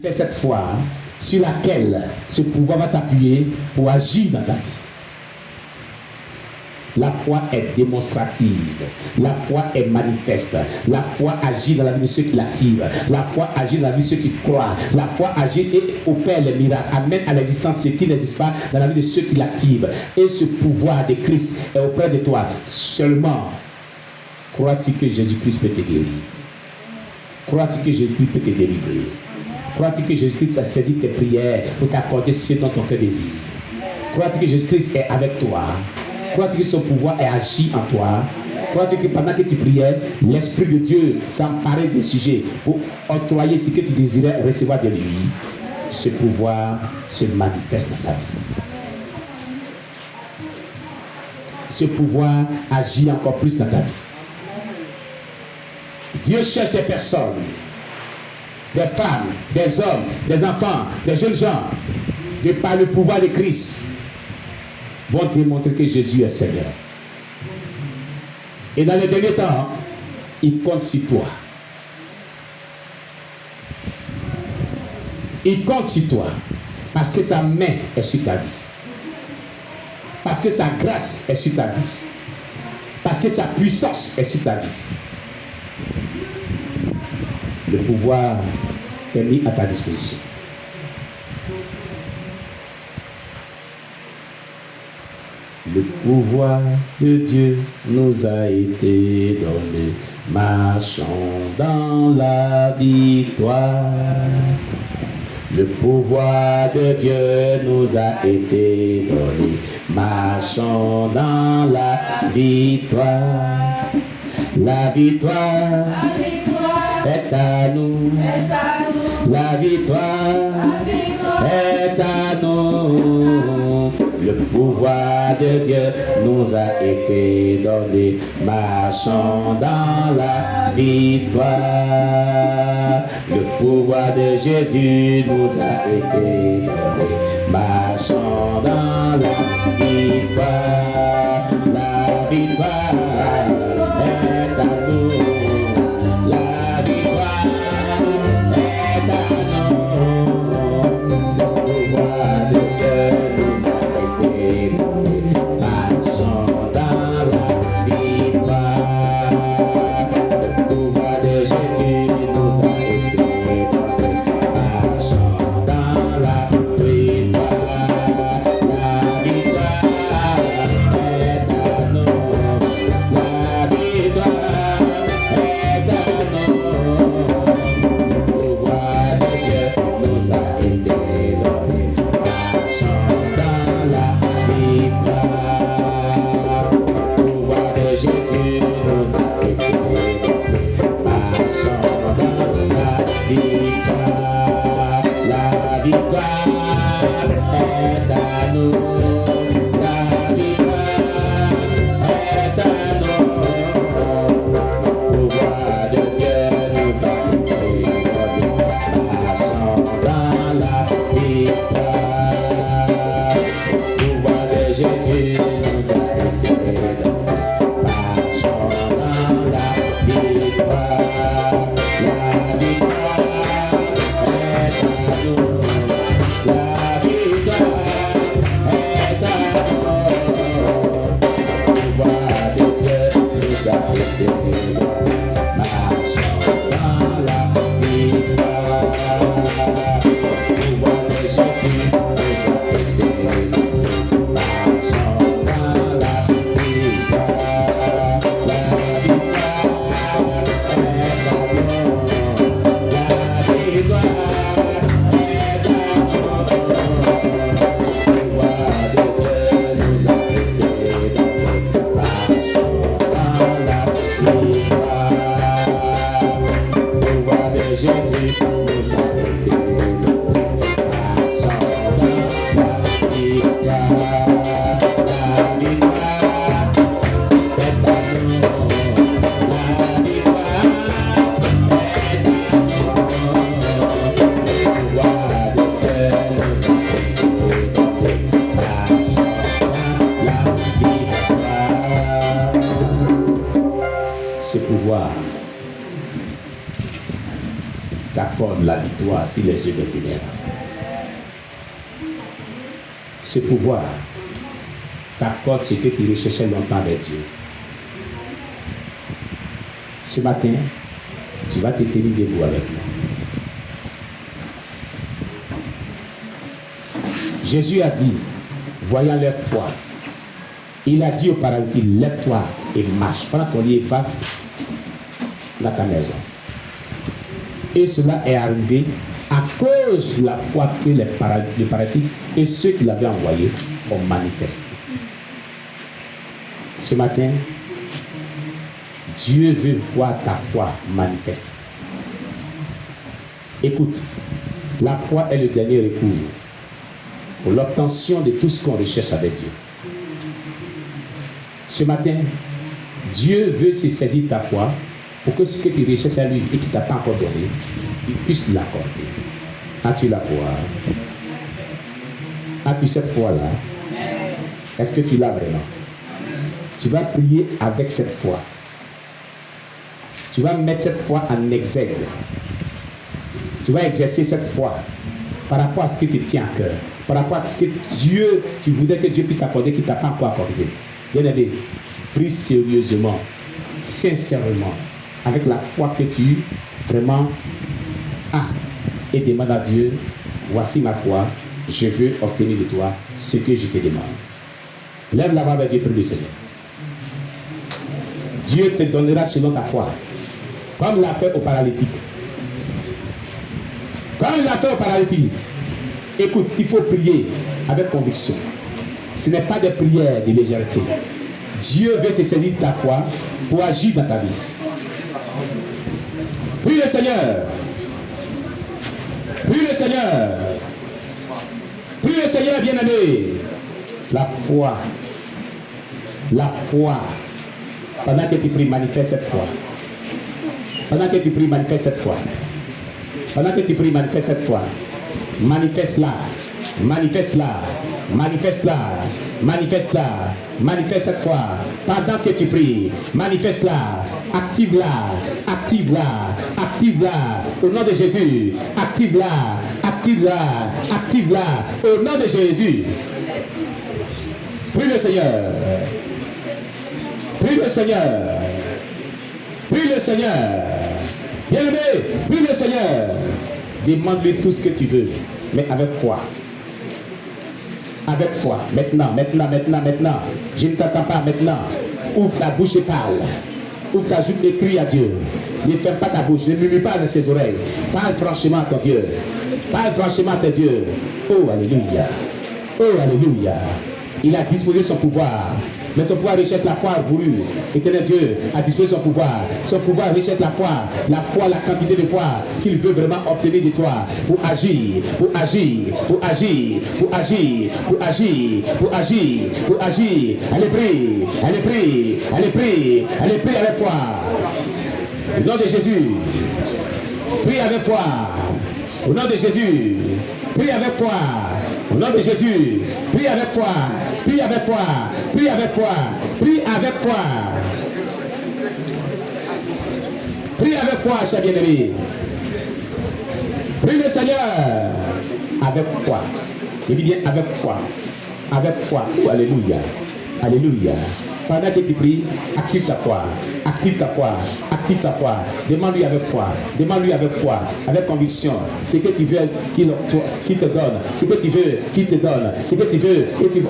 C'est cette foi sur laquelle ce pouvoir va s'appuyer pour agir dans ta vie. La foi est démonstrative, la foi est manifeste, la foi agit dans la vie de ceux qui l'activent, la foi agit dans la vie de ceux qui croient, la foi agit et opère les miracles, amène à l'existence ce qui n'existe pas dans la vie de ceux qui l'activent. Et ce pouvoir de Christ est auprès de toi. Seulement, crois-tu que Jésus-Christ peut te guérir? Crois-tu que Jésus-Christ peut te délivrer? Crois-tu que Jésus-Christ a saisi tes prières pour t'accorder ce dont ton cœur désire? Crois-tu que Jésus-Christ est avec toi? Crois-tu que son pouvoir est agi en toi? Crois-tu que pendant que tu priais, l'Esprit de Dieu s'emparait des sujets pour octroyer ce que tu désirais recevoir de lui? Ce pouvoir se manifeste dans ta vie. Ce pouvoir agit encore plus dans ta vie. Dieu cherche des personnes, des femmes, des hommes, des enfants, des jeunes gens, de par le pouvoir de Christ, vont démontrer que Jésus est Seigneur. Et dans les derniers temps, il compte sur toi. Il compte sur toi parce que sa main est sur ta vie. Parce que sa grâce est sur ta vie. Parce que sa puissance est sur ta vie. Le pouvoir est mis à ta disposition. Le pouvoir de Dieu nous a été donné. Marchons dans la victoire. Le pouvoir de Dieu nous a été donné. Marchons dans la victoire. La victoire est à nous. La victoire est à nous. Le pouvoir de Dieu nous a été donné. Marchons dans la victoire. Le pouvoir de Jésus nous a été donné. Marchons dans la victoire. La victoire est à nous. La victoire est à nous. Le pouvoir de Dieu nous a été donné. Marchons dans la victoire. Le pouvoir de Jésus nous a été donné. Marchons dans la victoire. La victoire est à nous. La victoire est à nous. Le pouvoir de Dieu nous a été donné. Marchons dans la victoire. Le pouvoir de Jésus nous a été donné. Marchons dans la victoire. La victoire est à nous. La victoire est à nous. Le pouvoir de Dieu nous a été donné. Marchons dans la victoire. Le pouvoir de Jésus nous a été donné. Marchons dans la victoire. La victoire est à nous. La victoire est à la victoire sur les yeux des ténèbres. Ce pouvoir t'accorde ce que tu recherchais longtemps avec Dieu. Ce matin, tu vas te tenir debout avec moi. Jésus a dit, voyant leur foi, il a dit au paralytique, lève-toi et marche. Prends ton lit et va dans ta maison. Et cela est arrivé à cause de la foi que le paralytique et ceux qui l'avaient envoyé ont manifesté. Ce matin, Dieu veut voir ta foi manifeste. Écoute, la foi est le dernier recours pour l'obtention de tout ce qu'on recherche avec Dieu. Ce matin, Dieu veut se saisir de ta foi pour que ce que tu recherches à lui et qu'il ne t'a pas encore donné, il puisse l'accorder. As-tu la foi? As-tu cette foi-là? Est-ce que tu l'as vraiment? Tu vas prier avec cette foi. Tu vas mettre cette foi en exergue. Tu vas exercer cette foi par rapport à ce qui te tient à cœur, par rapport à ce que Dieu, tu voudrais que Dieu puisse t'accorder, qu'il ne t'a pas encore accordé. Bien-aimé, prie sérieusement, sincèrement, avec la foi que tu vraiment as, et demande à Dieu, voici ma foi, je veux obtenir de toi ce que je te demande. Lève la main avec Dieu, prie le Seigneur. Dieu te donnera selon ta foi, comme l'a fait au paralytique. Comme il l'a fait au paralytique. Écoute, il faut prier avec conviction. Ce n'est pas des prières de légèreté. Dieu veut se saisir de ta foi pour agir dans ta vie. Prie le Seigneur. Prie le Seigneur. Prie le Seigneur, bien-aimé. La foi. La foi. Pendant que tu pries, manifeste cette foi. Pendant que tu pries, manifeste cette foi. Pendant que tu pries, manifeste cette foi. Manifeste-la. Manifeste-la. Manifeste-la. Manifeste-la. Manifeste cette foi. Pendant que tu pries, manifeste-la. Active-la. Active-la. Active-la. Au nom de Jésus. Active-la. Active-la. Active-la. Au nom de Jésus. Prie le Seigneur. Prie le Seigneur. Prie le Seigneur. Bien-aimé, prie le Seigneur. Demande-lui tout ce que tu veux, mais avec foi. Avec foi. Maintenant, maintenant, maintenant, maintenant. Je ne t'entends pas maintenant. Ouvre ta bouche et parle. Ouvre ta joue et crie à Dieu. Ne ferme pas ta bouche, ne murmure pas dans ses oreilles. Parle franchement à ton Dieu. Parle franchement à ton Dieu. Oh, alléluia. Oh, alléluia. Il a disposé son pouvoir. Mais son pouvoir recherche la foi voulue. Éternel Dieu a disposé son pouvoir. Son pouvoir recherche la foi, la quantité de foi qu'il veut vraiment obtenir de toi pour agir, pour agir, pour agir, pour agir, pour agir, pour agir, pour agir. Allez prie, allez prie, allez prie, allez prie avec foi. Au nom de Jésus, prie avec foi. Au nom de Jésus, prie avec foi. Au nom de Jésus, prie avec foi. Prie avec foi, prie avec foi, prie avec foi. Prie avec foi, cher bien-aimé. Prie le Seigneur avec foi. Je dis bien avec foi. Avec foi. Oh, alléluia. Alléluia. Pendant que tu pries, active ta foi. Active ta foi. Active ta foi. Demande-lui avec foi. Demande-lui avec foi. Avec conviction. Ce que tu veux qu'il te donne. Ce que tu veux qu'il te donne. Ce que tu veux.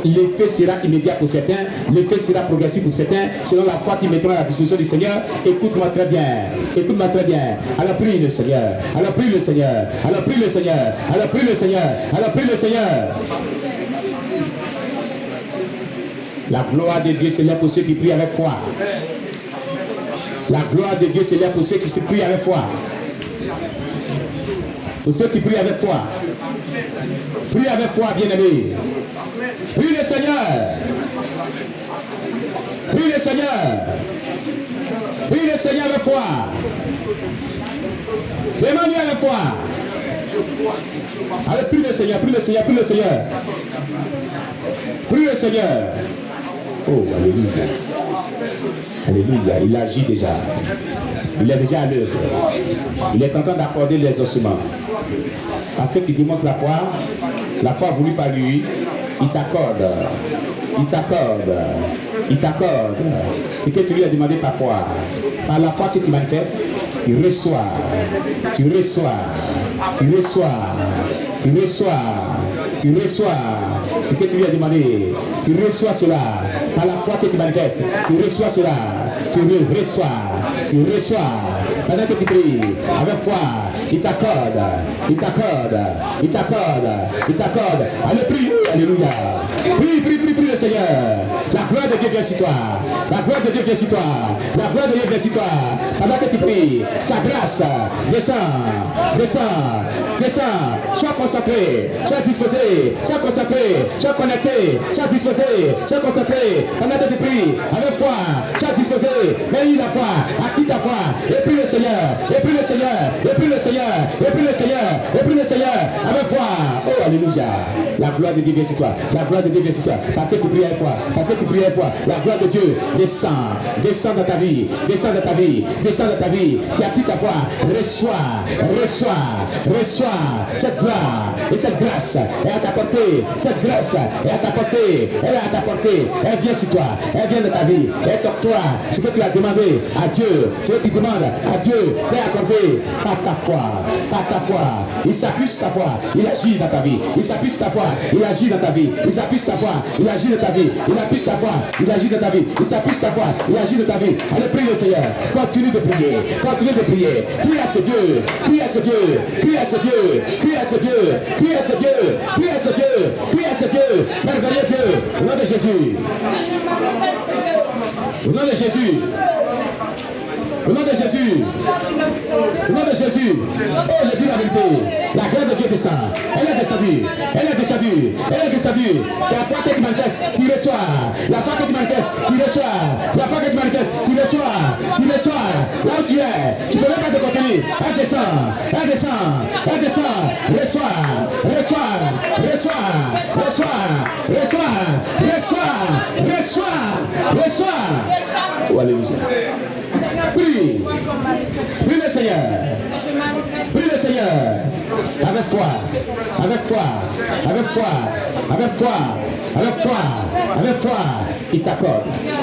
L'effet sera immédiat pour certains. L'effet sera progressif pour certains. Selon la foi qu'ils mettront à la disposition du Seigneur. Écoute-moi très bien. Écoute-moi très bien. Alors prie le Seigneur. Alors prie le Seigneur. Alors prie le Seigneur. Alors prie le Seigneur. Alors prie le Seigneur. La gloire de Dieu, c'est là pour ceux qui prient avec foi. La gloire de Dieu, c'est là pour ceux qui se prient avec foi. Pour ceux qui prient avec foi. Prie avec foi, bien-aimé. Prie le Seigneur. Prie le Seigneur. Prie le Seigneur avec foi. Demande-lui avec foi. Allez, prie le Seigneur, prie le Seigneur, prie le Seigneur. Prie le Seigneur. Oh, alléluia. Alléluia. Il agit déjà. Il est déjà à l'œuvre. Il est en train d'accorder les ossements. Parce que tu démontres la foi voulue par lui, il t'accorde. Il t'accorde. Il t'accorde ce que tu lui as demandé par foi. Par la foi que tu manifestes, tu reçois. Tu reçois. Tu reçois. Tu reçois. Tu reçois ce que tu lui as demandé. Tu reçois cela. Par la foi que tu manifestes, tu reçois cela. Tu reçois. Tu reçois. Pendant que tu pries, avec foi, il t'accorde. Il t'accorde. Il t'accorde. Il t'accorde. Allez, prie. Alléluia. Prie, prie, prie, prie le Seigneur. La gloire de Dieu vient sur toi. La gloire de Dieu vient sur toi. La gloire de Dieu vient sur toi. Pendant que tu pries, sa grâce descend. Descend. Descend. Sois concentré. Sois disposé. Sois concentré. Sois connecté. Sois disposé. Sois concentré. Pendant que tu pries, avec foi, sois disposé. Mets la foi. Active ta foi. Et prie le Seigneur. Et prie le Seigneur. Et prie le Seigneur. Et prie le Seigneur. Et prie le Seigneur. Avec foi. Oh, alléluia. La gloire de Dieu vient sur toi. La gloire de Dieu vient sur toi. Parce que tu pries avec foi. Parce que tu pries avec foi. La gloire de Dieu descend. Descend dans ta vie. Descend dans ta vie. Descend dans ta vie. Tu actives ta foi. Reçois. Reçois. Reçois cette gloire. Et cette grâce est à ta portée. Cette grâce est à ta portée. Elle est à ta portée. Elle vient sur toi. Elle vient de ta vie. Elle t'octroie ce que tu as demandé à Dieu. Ce que tu demandes à Dieu t'est accordé par ta foi. Par ta foi. Il s'appuie sur ta foi. Il agit dans ta vie. Il s'appuie sur ta foi. Il agit dans ta vie. Il s'appuie sur ta foi. Il agit dans ta vie. Il appuie sur ta foi. Il agit dans ta vie. Il s'appuie sur ta foi. Il agit dans ta vie. Allez, prie le Seigneur. Continue de prier. Continue de prier. Prie à ce Dieu. Prie à ce Dieu. Prie à ce Dieu. Prie à ce Dieu. Prie à ce Dieu. Prie à ce Dieu. Prie à ce Dieu. Merveilleux Dieu. Au nom de Jésus. Au nom de Jésus. Au nom de Jésus. Au nom de Jésus. Oh, je dis la vérité. La grâce de Dieu descend. Elle est descendue. Elle est descendue. Elle est descendue. La foi que tu manifestes, tu reçois. La foi que tu manifestes, tu reçois. La foi que tu manifestes, tu reçois. Tu reçois. Là où tu es, tu ne peux même pas te contenir. Elle descend. Elle descend. Elle descend. Reçois. Reçois. Reçois. Reçois. Reçois. Reçois. Reçois. Reçois. Oh, alléluia. Prie. Prie le Seigneur. Prie le Seigneur. Avec foi. Avec foi. Avec foi. Avec foi. Avec foi. Avec foi. Il t'accorde.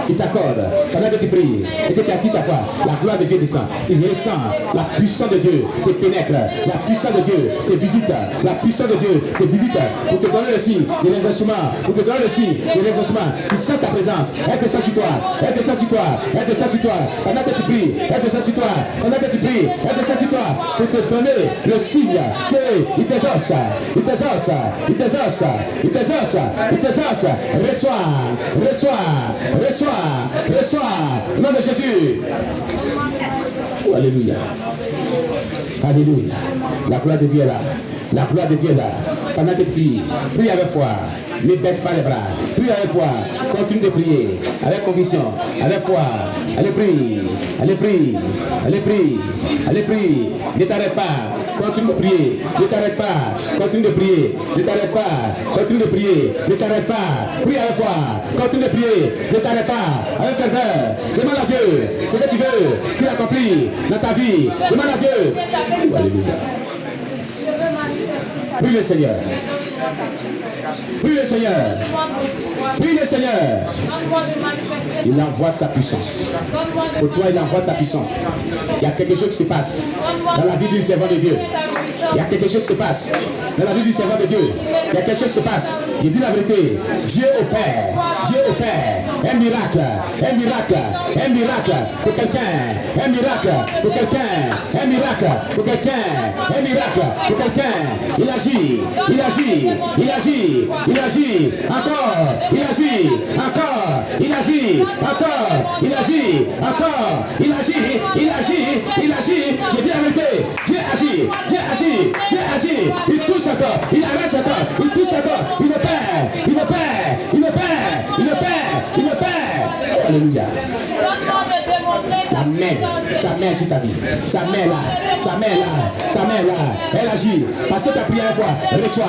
Il t'accorde. Pendant que tu pries et que tu actives ta foi, la gloire de Dieu descend. Il ressent. La puissance de Dieu te pénètre. La puissance de Dieu te visite. La puissance de Dieu te visite pour te donner le signe de l'exaucement. Pour te donner le signe de l'exaucement. Tu sens ta présence. Elle te sent sur toi. Elle te sent sur toi. Elle te sent sur toi. Pendant que tu pries, elle te sent sur toi. Pendant que tu pries, elle te sent sur toi. Pour te donner le signe qu'il t'exauce. Il t'exauce. Il t'exauce. Il t'exauce. Il t'exauce. Reçois. Reçois. Reçois. Reçois. Au nom de Jésus. Oh, alléluia. Alléluia. La gloire de Dieu est là. La gloire de Dieu est là. Pendant que tu pries, prie avec foi. Ne baisse pas les bras. Prie avec foi. Continue de prier. Avec conviction. Avec foi. Allez, prie. Allez, prie. Allez, prie. Allez, prie. Ne t'arrête pas. Continue de prier. Ne t'arrête pas. Continue de prier. Ne t'arrête pas. Continue de prier. Ne t'arrête pas. Prie avec foi. Continue de prier. Ne t'arrête pas. Avec ferveur. Demande à Dieu ce que tu veux qu'il accomplit dans ta vie. Demande à Dieu. Alléluia. Prie le Seigneur. Prie le Seigneur. Prie le Seigneur. Il envoie sa puissance. Pour toi, il envoie ta puissance. Il y a quelque chose qui se passe dans la vie du servant de Dieu. Il y a quelque chose qui se passe dans la vie du servant de Dieu. Il y a quelque chose qui se passe. Je dis la vérité. Dieu opère. Dieu opère. Un miracle. Un miracle. Un miracle pour quelqu'un. Un miracle pour quelqu'un. Un miracle pour quelqu'un. Un miracle pour quelqu'un. Il agit. Il agit. Il agit. Il agit. Encore. Il agit. Encore. Il agit. Encore. Il agit. Encore. Il agit. Il agit. Il agit. Je dis la vérité. Dieu agit. Dieu agit. Dieu agit. Il touche encore. Il arrête encore. Il touche encore. Il opère. Il opère. Il opère. Il opère. Il opère. Oh, alléluia. La main, sa main sur ta vie. Sa main là. Sa main là. Sa main là. Elle agit. Parce que tu as prié une fois. Reçois.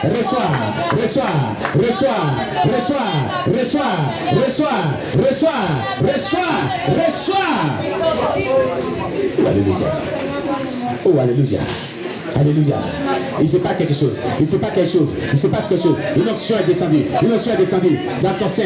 Reçois. Reçois. Reçois. Reçois. Reçois. Reçois. Reçois. Reçois. Reçois. Oh, alléluia. Oh, alléluia. Alléluia. Il ne sait pas quelque chose. Il ne sait pas quelque chose. Il ne sait pas quelque chose. Une onction est descendue. Une onction est descendue dans ton sein.